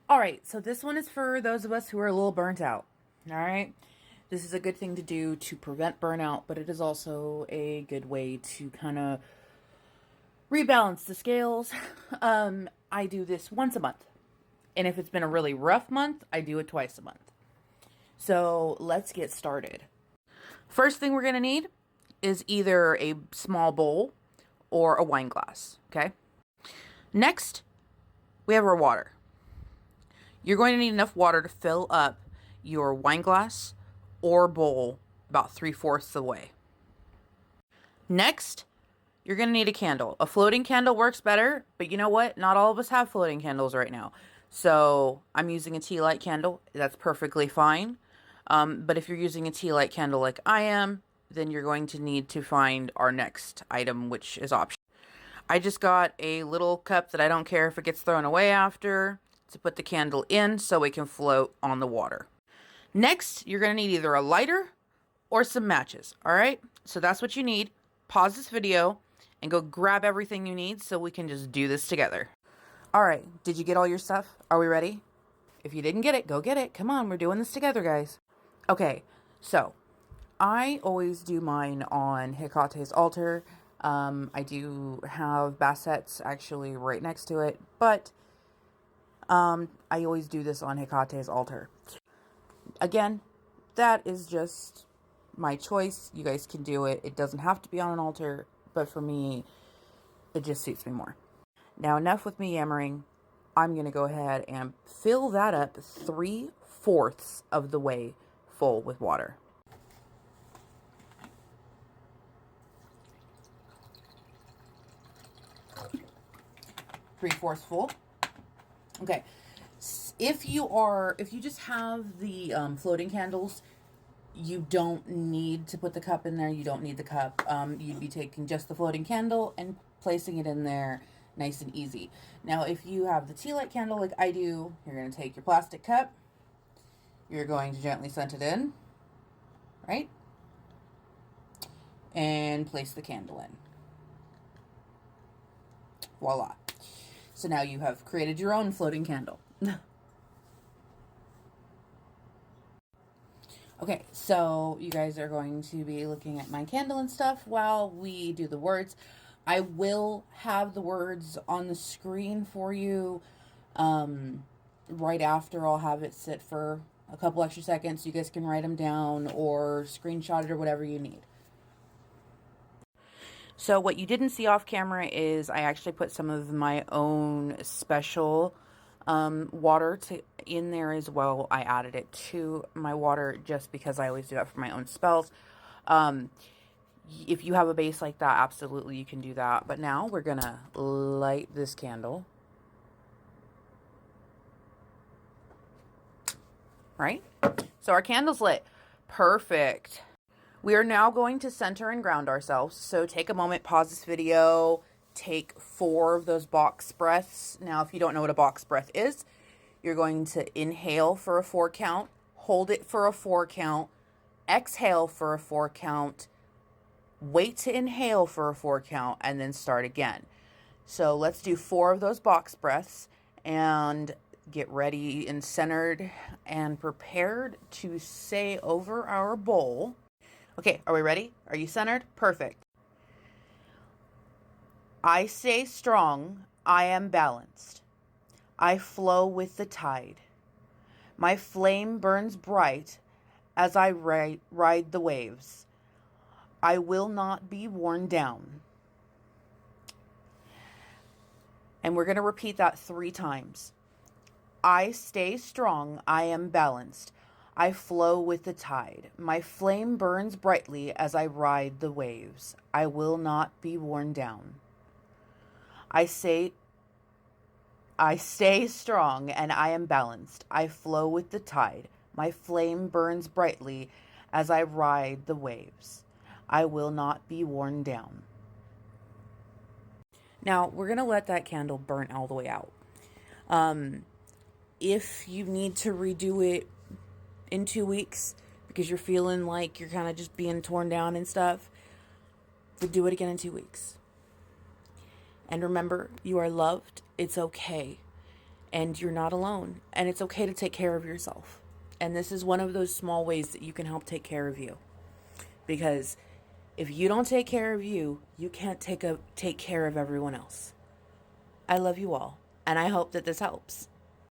All right, so this one is for those of us who are a little burnt out. All right, this is a good thing to do to prevent burnout, but it is also a good way to kind of rebalance the scales. I do this once a month, and if it's been a really rough month, I do it twice a month. So let's get started. First thing we're gonna need is either a small bowl or a wine glass. Okay. Next, we have our water. You're going to need enough water to fill up your wine glass or bowl about 3/4 the way. Next, you're going to need a candle. A floating candle works better, but you know what? Not all of us have floating candles right now. So I'm using a tea light candle. That's perfectly fine. But if you're using a tea light candle like I am, then you're going to need to find our next item, which is optional. I just got a little cup that I don't care if it gets thrown away after, to put the candle in so it can float on the water. Next, you're going to need either a lighter or some matches, all right? So that's what you need. Pause this video and go grab everything you need so we can just do this together. All right, did you get all your stuff? Are we ready? If you didn't get it, go get it. Come on, we're doing this together, guys. Okay, so I always do mine on Hecate's altar. I do have Bassette's actually right next to it, but I always do this on Hecate's altar. Again, that is just my choice. You guys can do it. It doesn't have to be on an altar, but for me, it just suits me more. Now, enough with me yammering. I'm going to go ahead and fill that up 3/4 of the way full with water. Three-fourths full. Okay. If you just have the floating candles, you don't need to put the cup in there. You don't need the cup. You'd be taking just the floating candle and placing it in there nice and easy. Now, if you have the tea light candle like I do, you're going to take your plastic cup. You're going to gently scent it in, right? And place the candle in. Voila. So now you have created your own floating candle. Okay, so you guys are going to be looking at my candle and stuff while we do the words. I will have the words on the screen for you right after. I'll have it sit for a couple extra seconds so you guys can write them down or screenshot it or whatever you need. So what you didn't see off camera is I actually put some of my own special water in there as well. I added it to my water just because I always do that for my own spells. If you have a base like that, absolutely you can do that. But now we're going to light this candle. Right? So our candle's lit. Perfect. We are now going to center and ground ourselves. So take a moment, pause this video, take 4 of those box breaths. Now, if you don't know what a box breath is, you're going to inhale for a 4 count, hold it for a 4 count, exhale for a 4 count, wait to inhale for a 4 count, and then start again. So let's do 4 of those box breaths and get ready and centered and prepared to say over our bowl. Okay, are we ready? Are you centered? Perfect. I stay strong. I am balanced. I flow with the tide. My flame burns bright as I ride the waves. I will not be worn down. And we're going to repeat that 3 times. I stay strong. I am balanced. I flow with the tide. My flame burns brightly as I ride the waves. I will not be worn down. I stay strong and I am balanced. I flow with the tide. My flame burns brightly as I ride the waves. I will not be worn down. Now, we're going to let that candle burn all the way out. If you need to redo it in 2 weeks because you're feeling like you're kind of just being torn down and stuff, then do it again in 2 weeks. And remember, you are loved. It's okay. and you're not alone. And it's okay to take care of yourself. And this is one of those small ways that you can help take care of you. Because if you don't take care of you, you can't take care of everyone else. I love you all, and I hope that this helps.